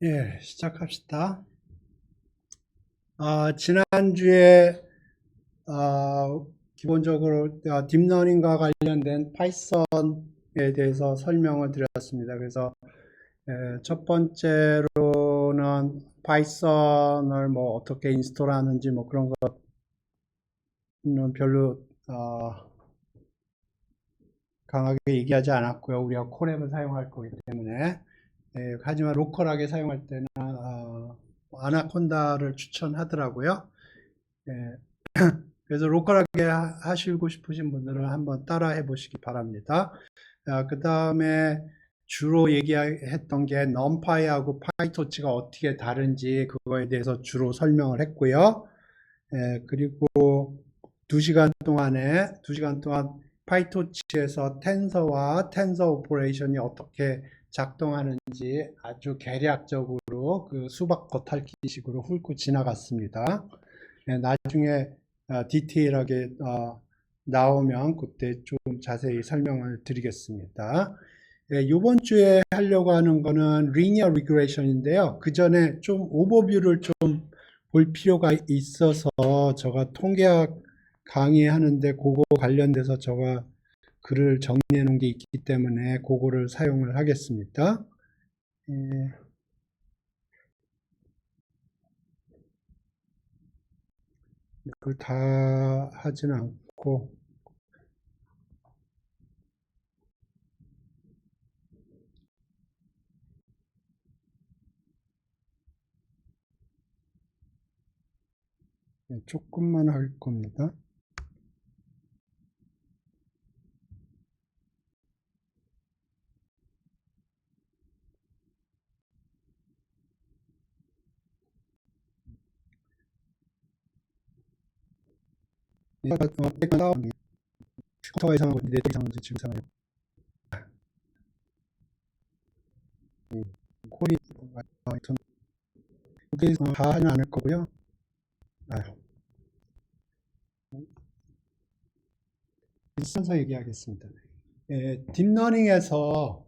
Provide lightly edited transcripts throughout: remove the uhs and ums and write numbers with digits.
예, 시작합시다. 지난주에 기본적으로 딥러닝과 관련된 파이썬에 대해서 설명을 드렸습니다. 그래서 첫 번째로는 파이썬을 뭐 어떻게 인스톨하는지 뭐 그런 거는 별로 강하게 얘기하지 않았고요. 우리가 콜앱을 사용할 거기 때문에. 하지만 로컬하게 사용할 때는 아나콘다를 추천하더라고요. 그래서 로컬하게 하시고 싶으신 분들은 한번 따라 해보시기 바랍니다. 그 다음에 주로 얘기했던 게 넘파이하고 파이토치가 어떻게 다른지 그거에 대해서 주로 설명을 했고요. 그리고 2시간 동안 파이토치에서 텐서와 텐서 오퍼레이션이 어떻게 작동하는지 아주 개략적으로 그 수박 겉핥기식으로 훑고 지나갔습니다. 나중에 디테일하게 나오면 그때 좀 자세히 설명을 드리겠습니다. 이번 주에 하려고 하는 거는 리니어 리그레이션인데요. 그 전에 좀 오버뷰를 좀 볼 필요가 있어서 제가 통계학 강의하는데 그거 관련돼서 제가 글을 정리해 놓은 게 있기 때문에 그거를 사용을 하겠습니다. 그걸 다 하진 않고 조금만 할 겁니다. 컴퓨터가 이상하고 네트워크 이상한지 지금 이상해요. 콜이 전 다 하진 않을 거고요. 순서 얘기하겠습니다. 딥러닝에서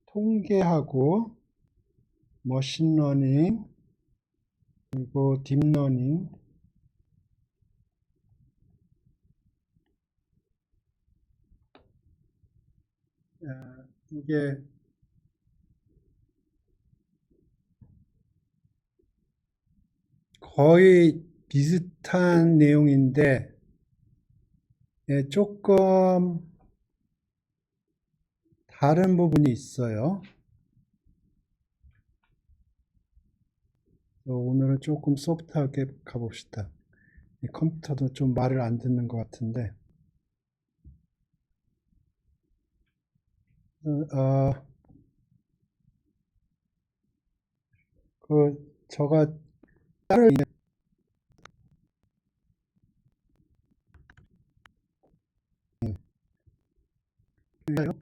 통계하고 머신러닝 그리고 딥러닝 이게 거의 비슷한 내용인데 조금 다른 부분이 있어요. 오늘은 조금 소프트하게 가봅시다. 컴퓨터도 좀 말을 안 듣는 것 같은데 저가 따로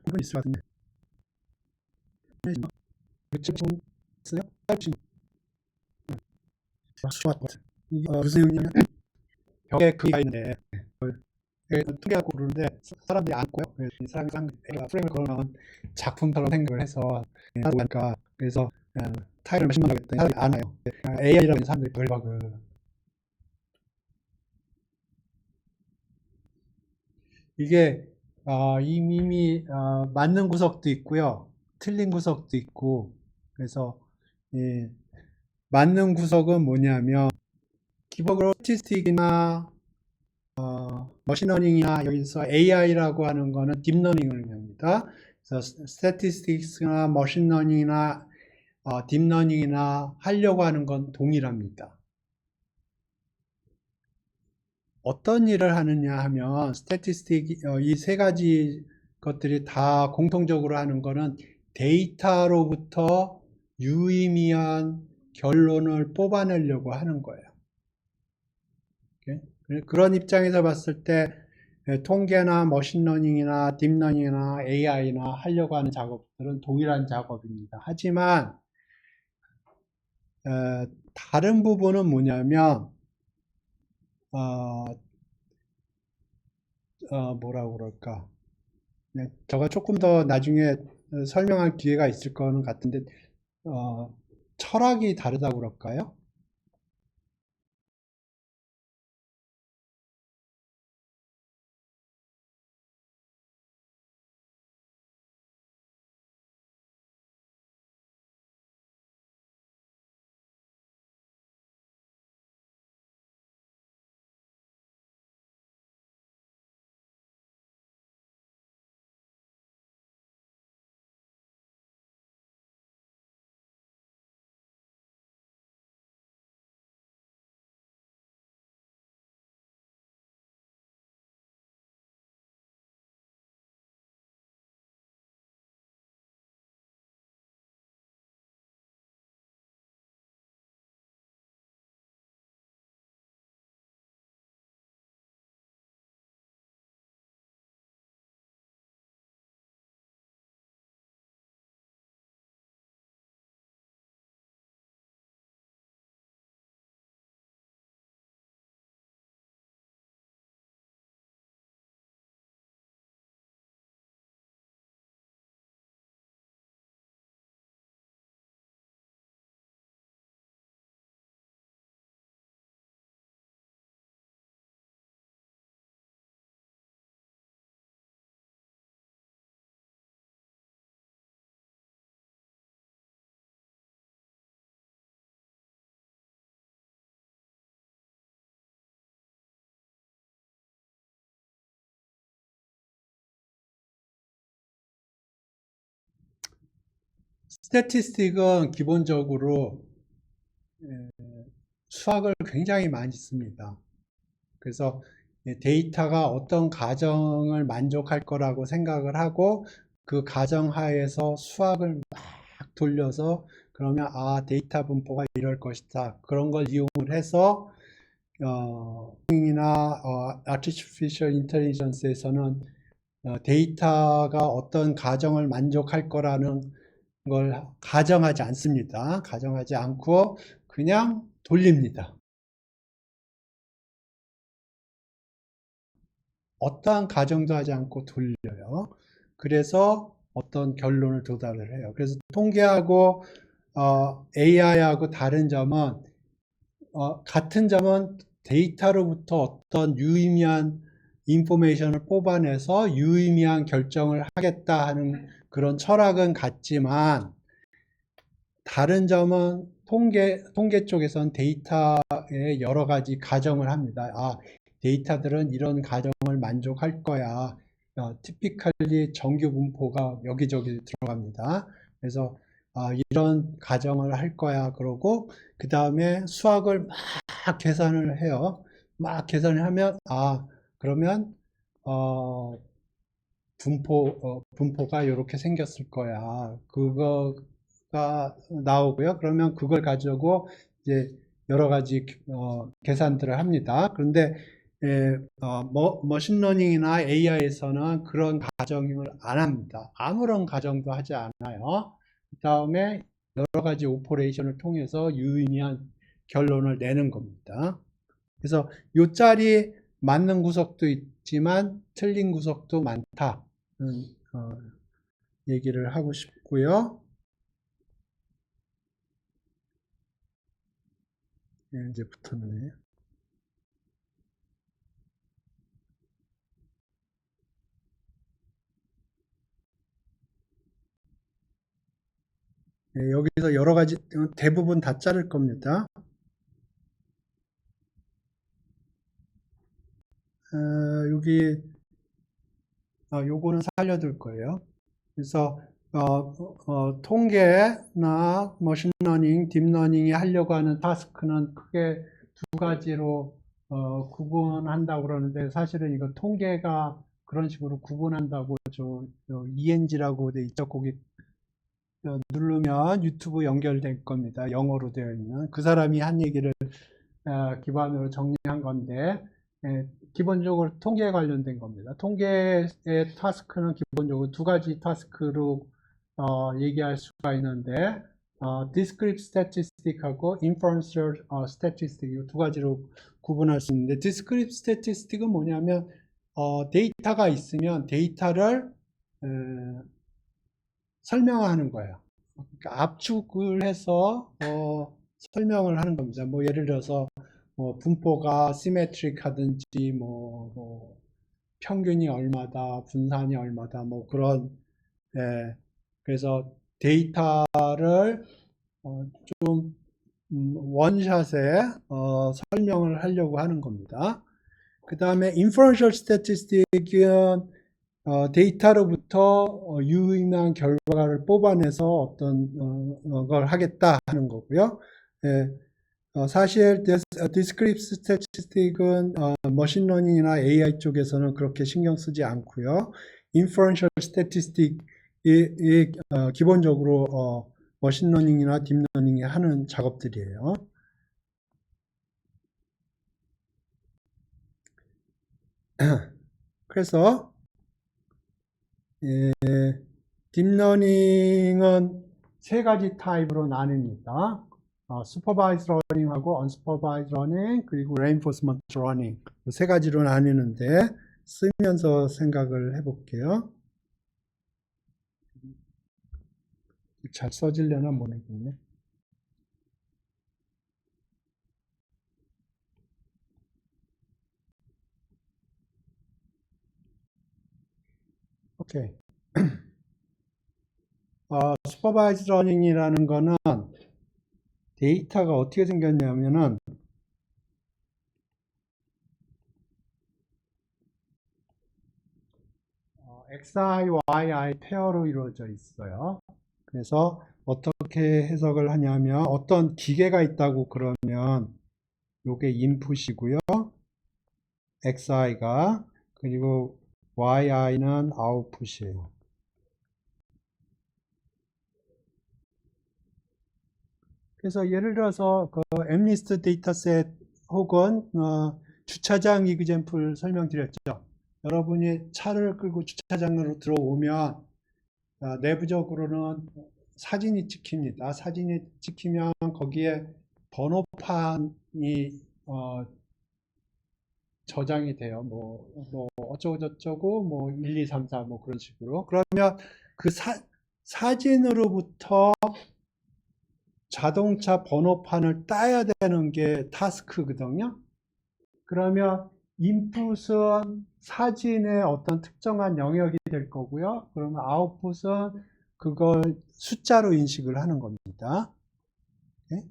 부분 있을 것 같은데 있어요? 무슨 내용이냐면 벽에 그가 있는데 통계하고 그러는데 사람들이 안 꺼요. 사람이 프레임을 걸어놓은 작품처럼 생각을 해서 하니까 그래서 타일을 몇십만 하겠더니 사람들이 안 와요. AI라고 하는 사람들이 바글바글. 이게 이미 맞는 구석도 있고요, 틀린 구석도 있고. 그래서 맞는 구석은 뭐냐면 기본적으로 스태티스틱이나 머신러닝이나 여기서 AI라고 하는 거는 딥러닝을 의미합니다. 그래서 스태티스틱스나 머신러닝이나 딥러닝이나 하려고 하는 건 동일합니다. 어떤 일을 하느냐 하면 스태티스틱 이 세 가지 것들이 다 공통적으로 하는 거는 데이터로부터 유의미한 결론을 뽑아내려고 하는 거예요. 그런 입장에서 봤을 때 통계나 머신러닝이나 딥러닝이나 AI나 하려고 하는 작업들은 동일한 작업입니다. 하지만 다른 부분은 뭐냐면 뭐라고 그럴까, 저가 조금 더 나중에 설명할 기회가 있을 거는 같은데 철학이 다르다고 그럴까요? 스태티스틱은 기본적으로 수학을 굉장히 많이 씁니다. 그래서 데이터가 어떤 가정을 만족할 거라고 생각을 하고 그 가정 하에서 수학을 막 돌려서 그러면 데이터 분포가 이럴 것이다, 그런 걸 이용을 해서 이나 artificial intelligence에서는 데이터가 어떤 가정을 만족할 거라는 걸 가정하지 않습니다. 가정하지 않고 그냥 돌립니다. 어떠한 가정도 하지 않고 돌려요. 그래서 어떤 결론을 도달을 해요. 그래서 통계하고 AI하고 다른 점은 같은 점은 데이터로부터 어떤 유의미한 인포메이션을 뽑아내서 유의미한 결정을 하겠다 하는 그런 철학은 같지만, 다른 점은 통계 쪽에서는 데이터에 여러 가지 가정을 합니다. 데이터들은 이런 가정을 만족할 거야. 티피컬리 정규 분포가 여기저기 들어갑니다. 그래서 이런 가정을 할 거야. 그러고 그 다음에 수학을 막 계산을 해요. 막 계산을 하면 그러면 분포가 이렇게 생겼을 거야. 그거가 나오고요. 그러면 그걸 가지고 이제 여러 가지 계산들을 합니다. 그런데 머신러닝이나 AI에서는 그런 가정을 안 합니다. 아무런 가정도 하지 않아요. 그 다음에 여러 가지 오퍼레이션을 통해서 유의미한 결론을 내는 겁니다. 그래서 요 짤이 맞는 구석도 있지만 틀린 구석도 많다. 얘기를 하고 싶고요. 이제 붙었네. 여기서 여러 가지 대부분 다 자를 겁니다. 여기 요거는 살려둘 거예요. 그래서 통계나 머신러닝, 딥러닝이 하려고 하는 타스크는 크게 두 가지로 구분한다고 그러는데, 사실은 이거 통계가 그런 식으로 구분한다고 ENG라고 돼 있죠. 거기 누르면 유튜브 연결될 겁니다. 영어로 되어 있는 그 사람이 한 얘기를 기반으로 정리한 건데, 기본적으로 통계에 관련된 겁니다. 통계의 타스크는 기본적으로 두 가지 타스크로 얘기할 수가 있는데, discrete statistic하고 inferential statistic 이 두 가지로 구분할 수 있는데, discrete statistic은 뭐냐면 데이터가 있으면 데이터를 설명하는 거예요. 그러니까 압축을 해서 설명을 하는 겁니다. 뭐 예를 들어서 분포가 시메트릭 하든지 뭐 평균이 얼마다, 분산이 얼마다, 뭐 그런, 그래서 데이터를 좀 원샷에 설명을 하려고 하는 겁니다. 그 다음에 inferential statistic은 데이터로부터 유의미한 결과를 뽑아내서 어떤 걸 하겠다 하는 거고요. 사실 discrete statistic은 머신러닝이나 AI 쪽에서는 그렇게 신경 쓰지 않고요. inferential statistic이 기본적으로 머신러닝이나 딥러닝이 하는 작업들이에요. 그래서 딥러닝은 세 가지 타입으로 나뉩니다. 슈퍼바이즈 러닝하고 언슈퍼바이즈 러닝 그리고 레인포스먼트 러닝 세 가지로 나뉘는데 쓰면서 생각을 해볼게요. 잘 써지려나 모르겠네. 오케이. 슈퍼바이즈 러닝이라는 거는 데이터가 어떻게 생겼냐면은 xi, yi 페어로 이루어져 있어요. 그래서 어떻게 해석을 하냐면 어떤 기계가 있다고 그러면 요게 인풋이고요. xi가 그리고 yi는 아웃풋이에요. 그래서 예를 들어서 그 엠리스트 데이터셋 혹은 주차장 이그젬플 설명드렸죠. 여러분이 차를 끌고 주차장으로 들어오면 내부적으로는 사진이 찍힙니다. 사진이 찍히면 거기에 번호판이 저장이 돼요. 뭐 어쩌고 저쩌고 뭐 1, 2, 3, 4 뭐 그런 식으로. 그러면 그 사진으로부터 자동차 번호판을 따야 되는 게 타스크거든요. 그러면 인풋은 사진의 어떤 특정한 영역이 될 거고요. 그러면 아웃풋은 그걸 숫자로 인식을 하는 겁니다. 네?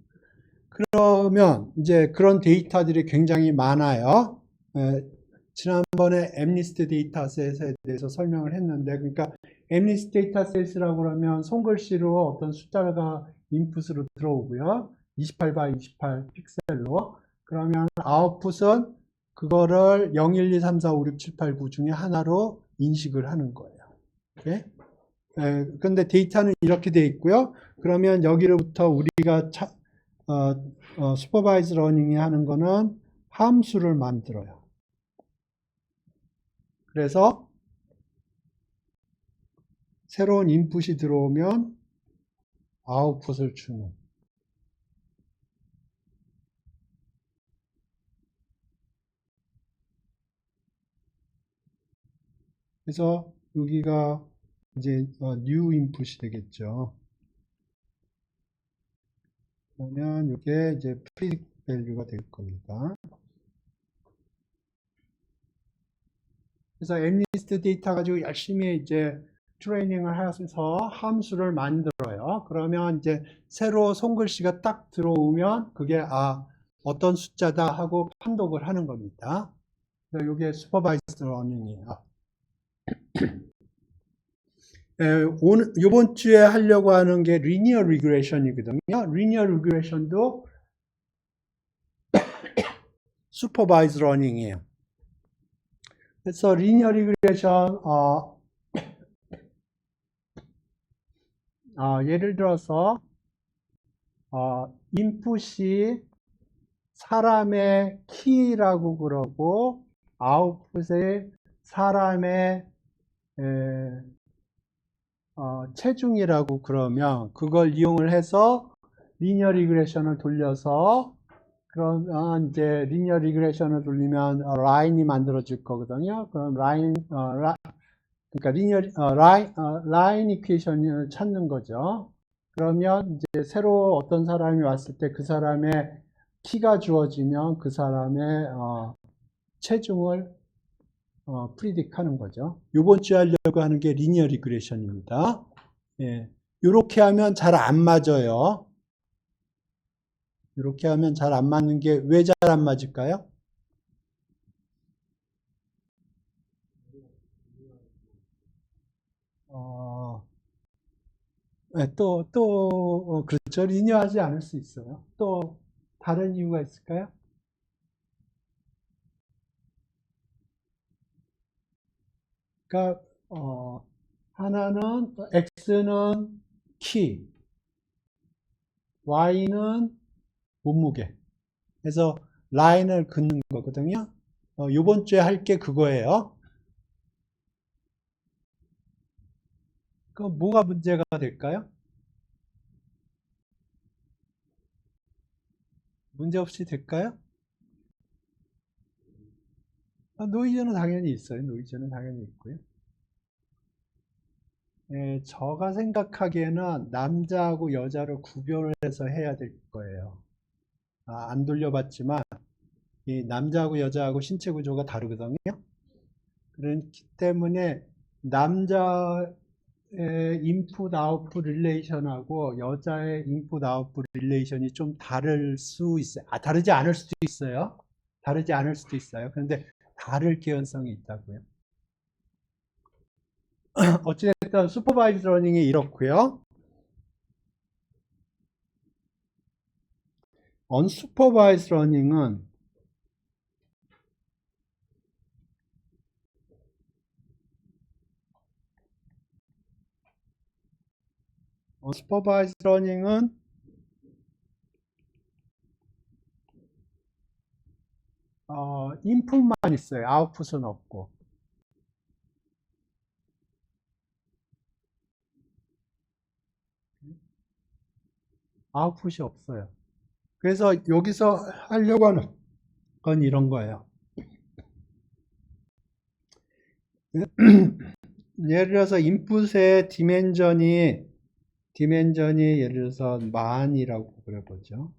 그러면 이제 그런 데이터들이 굉장히 많아요. 지난번에 엠리스트 데이터셋에 대해서 설명을 했는데, 그러니까 엠리스트 데이터셋이라고 그러면 손글씨로 어떤 숫자가 인풋으로 들어오고요. 28 x 28 픽셀로. 그러면 아웃풋은 그거를 0, 1, 2, 3, 4, 5, 6, 7, 8, 9 중에 하나로 인식을 하는 거예요. 네? 그런데 데이터는 이렇게 돼 있고요. 그러면 여기로부터 우리가 슈퍼바이즈 러닝이 하는 거는 함수를 만들어요. 그래서 새로운 인풋이 들어오면 아웃풋을 주는. 그래서 여기가 이제 new 인풋이 되겠죠. 그러면 이게 이제 predict value가 될 겁니다. 그래서 엠리스트 데이터 가지고 열심히 이제 트레이닝을 하면서 함수를 만들어요. 그러면 이제 새로 손글씨가 딱 들어오면 그게 어떤 숫자다 하고 판독을 하는 겁니다. 그래서 이게 슈퍼바이즈드 러닝이에요. 이번 주에 하려고 하는 게 리니어 리그레이션이거든요. 리니어 리그레이션도 슈퍼바이즈 러닝이에요. 그래서 리니어 리그레이션 예를 들어서 인풋이 사람의 키라고 그러고 아웃풋에 사람의 체중이라고 그러면 그걸 이용을 해서 리니어 리그레션을 돌려서 그러면 이제 리니어 리그레션을 돌리면 라인이 만들어질 거거든요. 그럼 그러니까 라인 이퀘이션을 찾는 거죠. 그러면 이제 새로 어떤 사람이 왔을 때 그 사람의 키가 주어지면 그 사람의 체중을 프리딕 하는 거죠. 요번 주에 하려고 하는 게 리니어 리그레션입니다. 예. 요렇게 하면 잘 안 맞아요. 이렇게 하면 잘 안 맞는 게 왜 잘 안 맞을까요? 네, 그렇죠. 리니어하지 않을 수 있어요. 또 다른 이유가 있을까요? 그러니까 하나는 X는 키, Y는 몸무게. 그래서 라인을 긋는 거거든요. 요번 주에 할 게 그거예요. 그럼 뭐가 문제가 될까요? 문제 없이 될까요? 노이즈는 당연히 있어요. 노이즈는 당연히 있고요. 제가 생각하기에는 남자하고 여자를 구별을 해서 해야 될 거예요. 안 돌려봤지만 이 남자하고 여자하고 신체 구조가 다르거든요. 그렇기 때문에 남자의 인풋 아웃풋 릴레이션하고 여자의 인풋 아웃풋 릴레이션이 좀 다를 수 있어요. 다르지 않을 수도 있어요. 다르지 않을 수도 있어요. 그런데 다를 개연성이 있다고요. 어찌됐든 슈퍼바이즈 러닝이 이렇고요. 언슈퍼바이즈 러닝은 슈퍼바이즈 러닝은 인풋만 있어요. 아웃풋은 없고. 아웃풋이 없어요. 그래서 여기서 하려고 하는 건 이런 거예요. 예를 들어서 인풋의 디멘전이 예를 들어서 만이라고 그려보죠.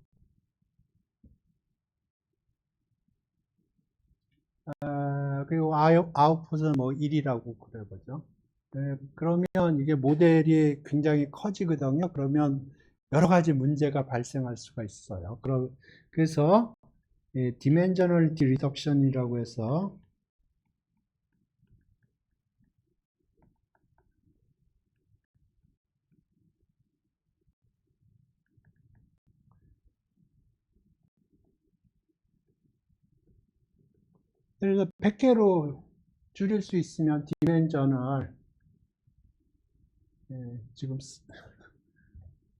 그리고 아웃풋은 뭐 1이라고 그려보죠. 그러면 이게 모델이 굉장히 커지거든요. 그러면 여러 가지 문제가 발생할 수가 있어요. 그래서 디멘저널리티 리덕션이라고 해서 그래서 100개로 줄일 수 있으면 디멘전을 지금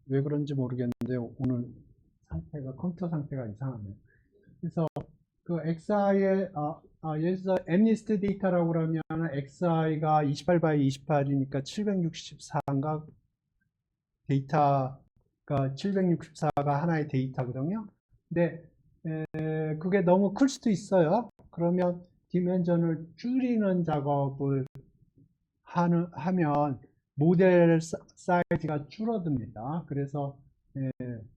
왜 그런지 모르겠는데 오늘 컴퓨터 상태가 이상하네요. 그래서 그 XI의 예를 들어서 엠니스트 데이터라고 그러면 XI가 28x28이니까 764인가 데이터가 764가 하나의 데이터거든요. 근데 그게 너무 클 수도 있어요. 그러면 디멘전을 줄이는 작업을 하면 모델 사이즈가 줄어듭니다. 그래서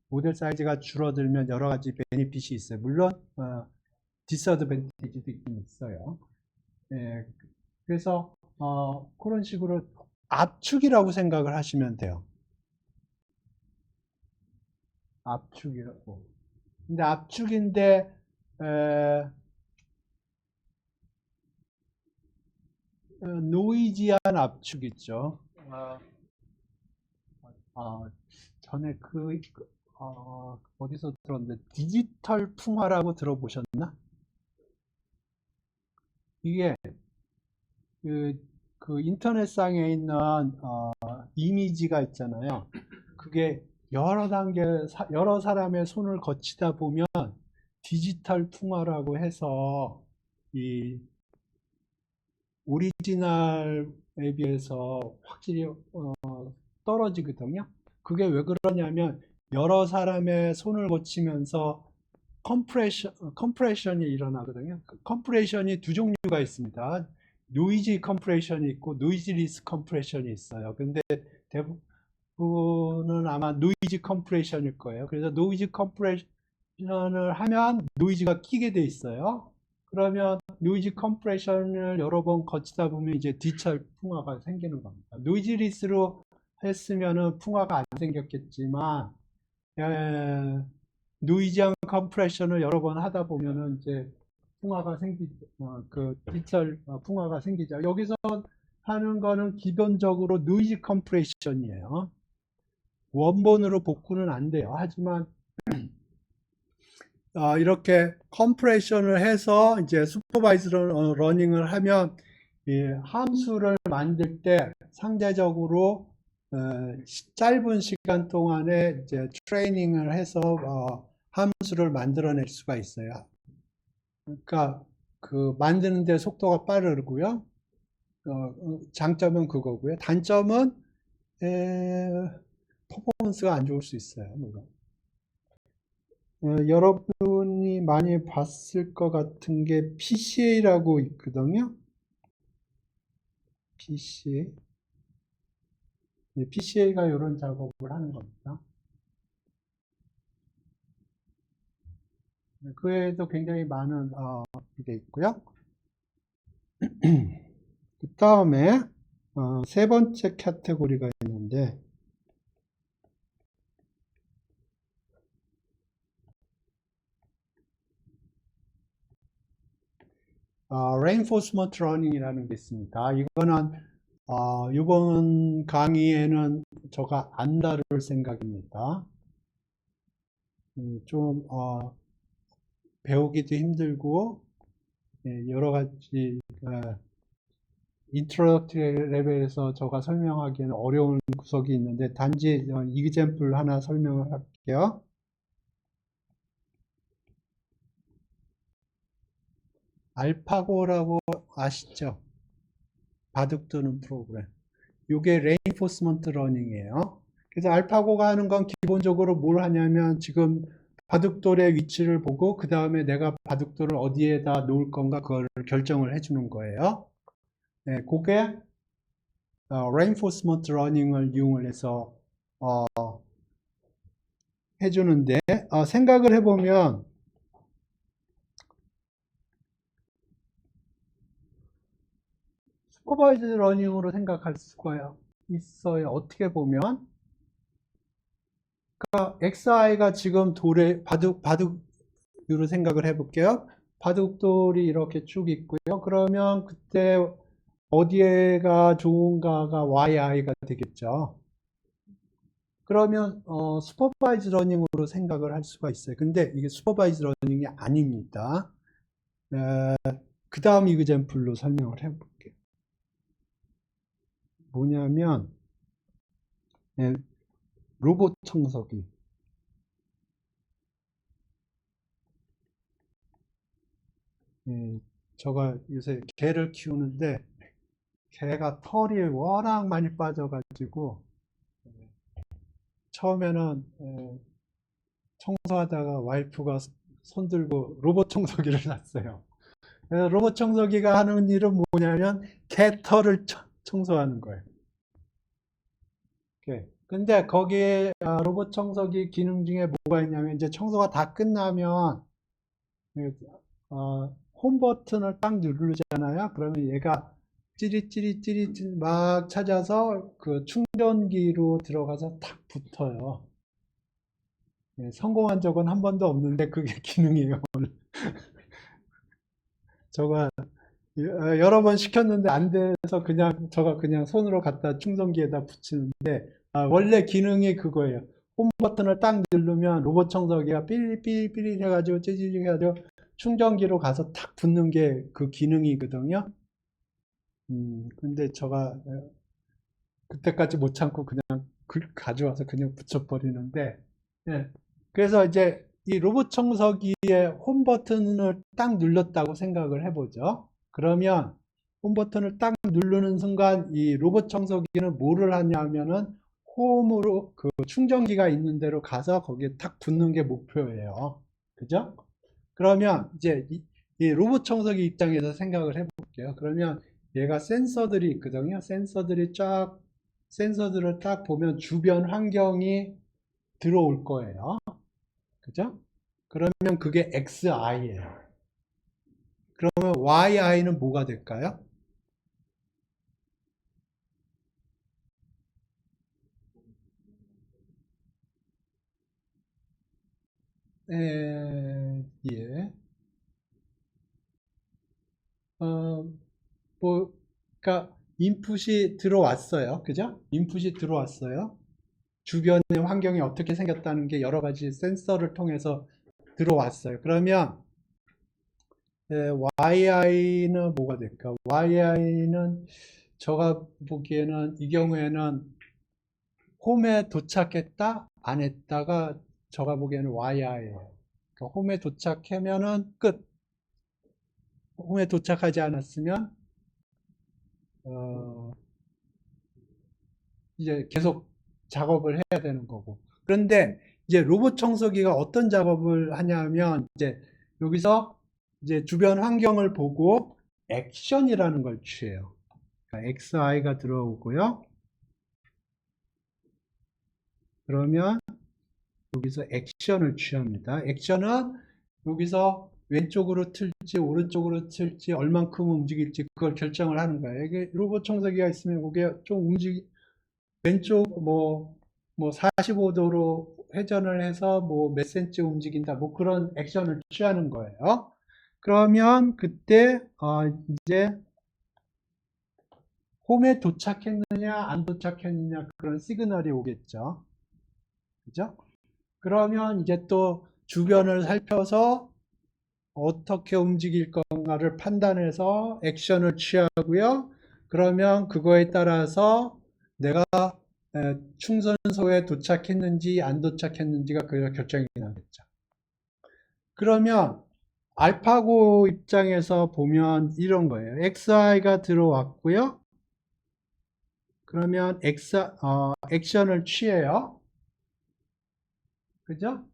모델 사이즈가 줄어들면 여러 가지 베니핏이 있어요. 물론 디스어드밴티지도 있긴 있어요. 그래서 그런 식으로 압축이라고 생각을 하시면 돼요. 압축이라고. 근데 압축인데 노이지한 압축 있죠. 전에 어디서 들었는데 디지털 풍화라고 들어보셨나? 이게 그 인터넷상에 있는 이미지가 있잖아요. 그게 여러 단계 여러 사람의 손을 거치다 보면 디지털 풍화라고 해서 이 오리지널에 비해서 확실히 떨어지거든요. 그게 왜 그러냐면 여러 사람의 손을 거치면서 컴프레션이 일어나거든요. 컴프레션이 두 종류가 있습니다. 노이지 컴프레션이 있고 노이즈리스 컴프레션이 있어요. 근데 대부분은 아마 노이즈 컴프레션일 거예요. 그래서 노이즈 컴프레션을 하면 노이즈가 끼게 돼 있어요. 그러면 노이즈 컴프레션을 여러 번 거치다 보면 이제 뒤철 풍화가 생기는 겁니다. 노이즈리스로 했으면은 풍화가 안 생겼겠지만 노이즈한 컴프레션을 여러 번 하다 보면은 이제 풍화가 그 뒤철 풍화가 생기죠. 여기서 하는 거는 기본적으로 노이즈 컴프레션이에요. 원본으로 복구는 안 돼요. 하지만 이렇게 컴프레션을 해서 이제 슈퍼바이즈 러닝을 하면 함수를 만들 때 상대적으로 짧은 시간 동안에 이제 트레이닝을 해서 함수를 만들어낼 수가 있어요. 그러니까 그 만드는데 속도가 빠르고요. 장점은 그거고요. 단점은 퍼포먼스가 안 좋을 수 있어요. 물론. 여러분이 많이 봤을 것 같은 게 PCA라고 있거든요. PCA. PCA가 이런 작업을 하는 겁니다. 그 외에도 굉장히 많은 게 있고요. 그 다음에 세 번째 카테고리가 있는데 reinforcement running이라는 게 있습니다. 이거는 이번 강의에는 제가 안 다룰 생각입니다. 좀 배우기도 힘들고 여러 가지 인트로덕터리 레벨에서 제가 설명하기에는 어려운 구석이 있는데 단지 이그젬플 하나 설명을 할게요. 알파고라고 아시죠? 바둑 두는 프로그램. 이게 레인포스먼트 러닝이에요. 그래서 알파고가 하는 건 기본적으로 뭘 하냐면 지금 바둑돌의 위치를 보고 그 다음에 내가 바둑돌을 어디에다 놓을 건가 그걸 결정을 해주는 거예요. 네, 그게 reinforcement running을 이용을 해서 해주는데 생각을 해보면 슈퍼바이즈 러닝으로 생각할 수가 있어요. 어떻게 보면 그러니까 XI가 지금 바둑으로 생각을 해볼게요. 바둑돌이 이렇게 쭉 있고요. 그러면 그때 어디가 좋은가가 YI가 되겠죠. 그러면 슈퍼바이즈 러닝으로 생각을 할 수가 있어요. 근데 이게 슈퍼바이즈 러닝이 아닙니다. 그 다음 이그젬플로 설명을 해볼게요. 뭐냐면 로봇 청소기. 제가 요새 개를 키우는데 개가 털이 워낙 많이 빠져가지고 처음에는 청소하다가 와이프가 손들고 로봇 청소기를 샀어요. 그래서 로봇 청소기가 하는 일은 뭐냐면 개 털을 청소하는 거예요. 근데 거기에 로봇 청소기 기능 중에 뭐가 있냐면 이제 청소가 다 끝나면 홈 버튼을 딱 누르잖아요. 그러면 얘가 찌릿찌릿찌릿 막 찾아서 그 충전기로 들어가서 탁 붙어요. 성공한 적은 한 번도 없는데 그게 기능이에요. 제가 여러 번 시켰는데 안 돼서 제가 그냥 손으로 갖다 충전기에다 붙이는데 원래 기능이 그거예요. 홈 버튼을 딱 누르면 로봇 청소기가 삐리삐리삐리 해가지고 찌릿찌릿 해가지고 충전기로 가서 탁 붙는 게 그 기능이거든요. 근데 제가 그때까지 못 참고 그냥 가져와서 그냥 붙여버리는데, 그래서 이제 이 로봇 청소기의 홈 버튼을 딱 눌렀다고 생각을 해보죠. 그러면 홈 버튼을 딱 누르는 순간 이 로봇 청소기는 뭐를 하냐면은 홈으로 그 충전기가 있는 데로 가서 거기에 탁 붙는 게 목표예요. 그죠? 그러면 이제 이 로봇 청소기 입장에서 생각을 해볼게요. 그러면 얘가 센서들이 있거든요. 센서들을 딱 보면 주변 환경이 들어올 거예요. 그죠? 그러면 그게 XI예요. 그러면 YI는 뭐가 될까요? 예. 어, 그러니까 인풋이 들어왔어요. 그죠? 인풋이 들어왔어요. 주변의 환경이 어떻게 생겼다는 게 여러 가지 센서를 통해서 들어왔어요. 그러면 YI는 뭐가 될까? YI는 제가 보기에는 이 경우에는 홈에 도착했다, 안 했다가 제가 보기에는 YI예요. 그러니까 홈에 도착하면은 끝. 홈에 도착하지 않았으면 어, 이제 계속 작업을 해야 되는 거고. 그런데 이제 로봇 청소기가 어떤 작업을 하냐면 이제 여기서 이제 주변 환경을 보고 액션이라는 걸 취해요. 그러니까 XI가 들어오고요. 그러면 여기서 액션을 취합니다. 액션은 여기서 왼쪽으로 틀지 오른쪽으로 틀지 얼만큼 움직일지 그걸 결정을 하는 거예요. 이게 로봇 청소기가 있으면 그게 좀 왼쪽 뭐 45도로 회전을 해서 뭐 몇 센치 움직인다 뭐 그런 액션을 취하는 거예요. 그러면 그때 이제 홈에 도착했느냐 안 도착했느냐 그런 시그널이 오겠죠. 그죠? 그러면 이제 또 주변을 살펴서 어떻게 움직일 건가를 판단해서 액션을 취하고요. 그러면 그거에 따라서 내가 충선소에 도착했는지 안 도착했는지가 결정이 나겠죠. 그러면 알파고 입장에서 보면 이런 거예요. XI가 들어왔고요. 그러면 액션을 취해요. 그죠?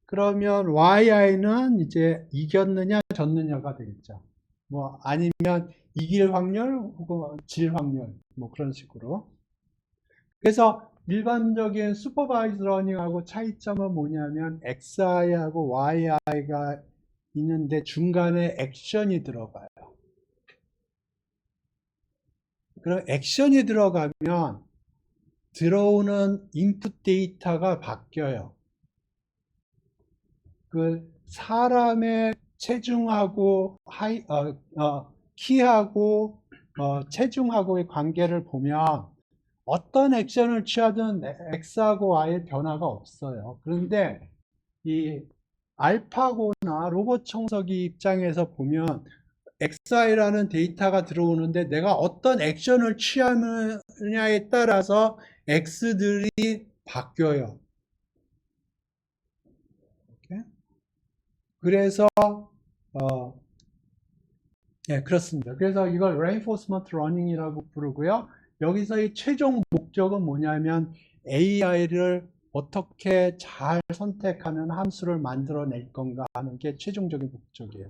그러면 YI는 이제 이겼느냐 졌느냐가 되겠죠. 뭐 아니면 이길 확률 혹은 질 확률 뭐 그런 식으로. 그래서 일반적인 슈퍼바이즈 러닝하고 차이점은 뭐냐면 XI하고 YI가 있는데 중간에 액션이 들어가요. 그럼 액션이 들어가면 들어오는 인풋 데이터가 바뀌어요. 그 사람의 체중하고 키하고 체중하고의 관계를 보면 어떤 액션을 취하든 X하고 Y의 변화가 없어요. 그런데 이 알파고나 로봇 청소기 입장에서 보면 XI라는 데이터가 들어오는데 내가 어떤 액션을 취하느냐에 따라서 X들이 바뀌어요. 그래서 네, 그렇습니다. 그래서 이걸 reinforcement running이라고 부르고요. 여기서의 최종 목적은 뭐냐면 AI를 어떻게 잘 선택하면 함수를 만들어낼 건가 하는 게 최종적인 목적이에요.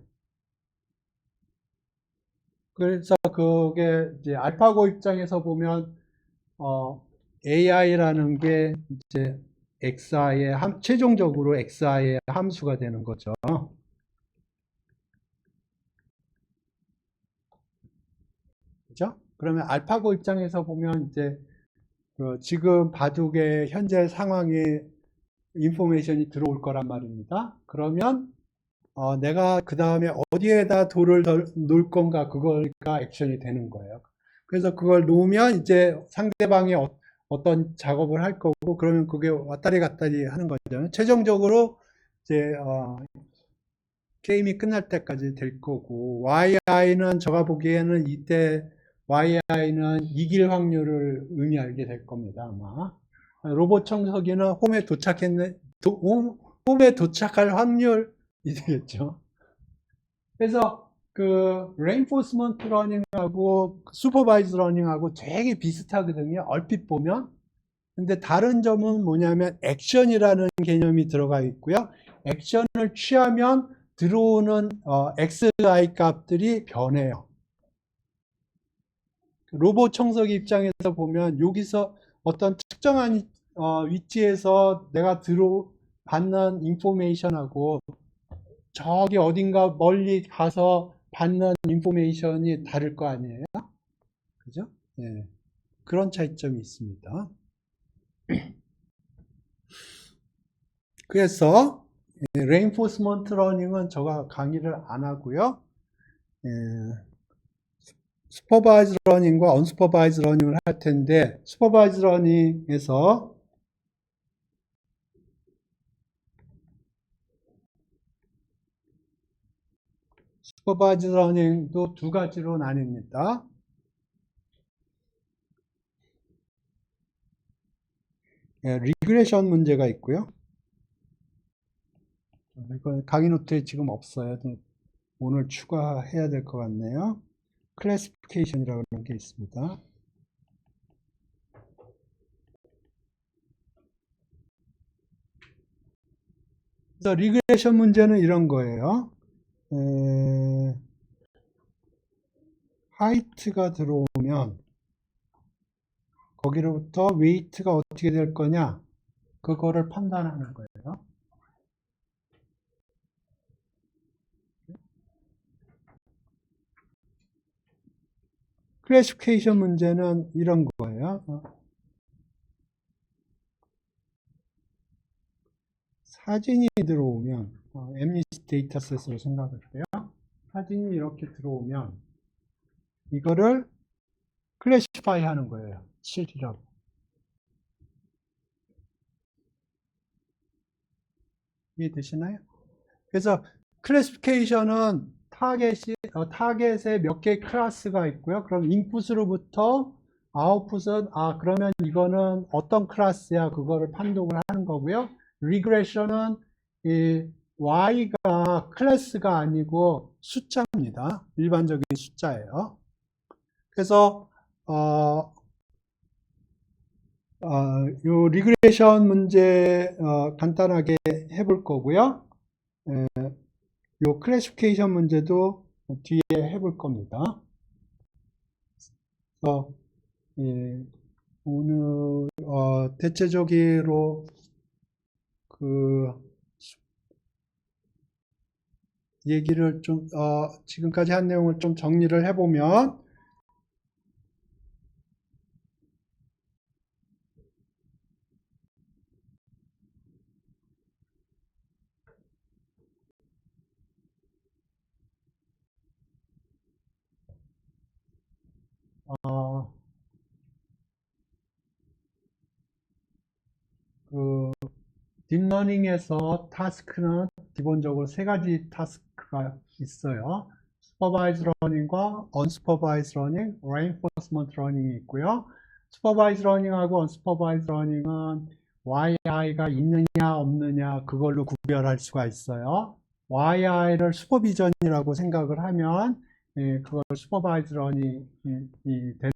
그래서 그게 이제 알파고 입장에서 보면 AI라는 게 이제 XI의 최종적으로 XI의 함수가 되는 거죠. 그죠? 그러면 알파고 입장에서 보면 이제 지금 바둑의 현재 상황에 인포메이션이 들어올 거란 말입니다. 그러면 내가 그 다음에 어디에다 돌을 놓을 건가 그거가 액션이 되는 거예요. 그래서 그걸 놓으면 이제 상대방이 어떤 작업을 할 거고 그러면 그게 왔다리 갔다리 하는 거죠. 최종적으로 이제 게임이 끝날 때까지 될 거고 YI는 제가 보기에는 이때 YI는 이길 확률을 의미하게 될 겁니다. 아마 로봇 청소기는 홈에 도착할 확률이 되겠죠. 그래서 그 reinforcement 러닝하고 supervised 러닝하고 되게 비슷하거든요. 얼핏 보면. 근데 다른 점은 뭐냐면 액션이라는 개념이 들어가 있고요. 액션을 취하면 들어오는 xi 값들이 변해요. 로봇 청소기 입장에서 보면 여기서 어떤 특정한 위치에서 내가 받는 인포메이션하고 저기 어딘가 멀리 가서 받는 인포메이션이 다를 거 아니에요? 그죠? 예. 그런 차이점이 있습니다. 그래서 reinforcement learning은 제가 강의를 안 하고요. supervised learning과 unsupervised learning을 할 텐데 supervised learning에서 supervised learning도 두 가지로 나뉩니다. 리그레션 문제가 있고요. 이건 강의 노트에 지금 없어요. 오늘 추가해야 될 것 같네요. 클래시피케이션이라고 하는 게 있습니다. 그래서 리그레션 문제는 이런 거예요. 하이트가 들어오면 거기로부터 웨이트가 어떻게 될 거냐, 그거를 판단하는 거예요. 클래시피케이션 문제는 이런 거예요. 사진이 들어오면 엠니스 데이터셋으로 생각을 해요. 사진이 이렇게 들어오면 이거를 클래시파이 하는 거예요. 7이라고. 이해되시나요? 그래서 클래시피케이션은 타겟에 몇 개의 클래스가 있고요. 그럼 인풋으로부터 아웃풋은 그러면 이거는 어떤 클래스야, 그거를 판독을 하는 거고요. 리그레션은 이 y가 클래스가 아니고 숫자입니다. 일반적인 숫자예요. 그래서 요 리그레션 문제 간단하게 해볼 거고요. 요 클래시피케이션 문제도 뒤에 해볼 겁니다. 그래서 오늘 대체적으로 그 얘기를 좀 지금까지 한 내용을 좀 정리를 해보면 그 딥러닝에서 타스크는 기본적으로 세 가지 타스크가 있어요. 슈퍼바이즈 러닝과 언슈퍼바이즈 러닝, 레인포스먼트 러닝이 있고요. 슈퍼바이즈 러닝하고 언슈퍼바이즈 러닝은 YI가 있느냐 없느냐 그걸로 구별할 수가 있어요. YI를 슈퍼비전이라고 생각을 하면 그걸 슈퍼바이즈 러닝이 되는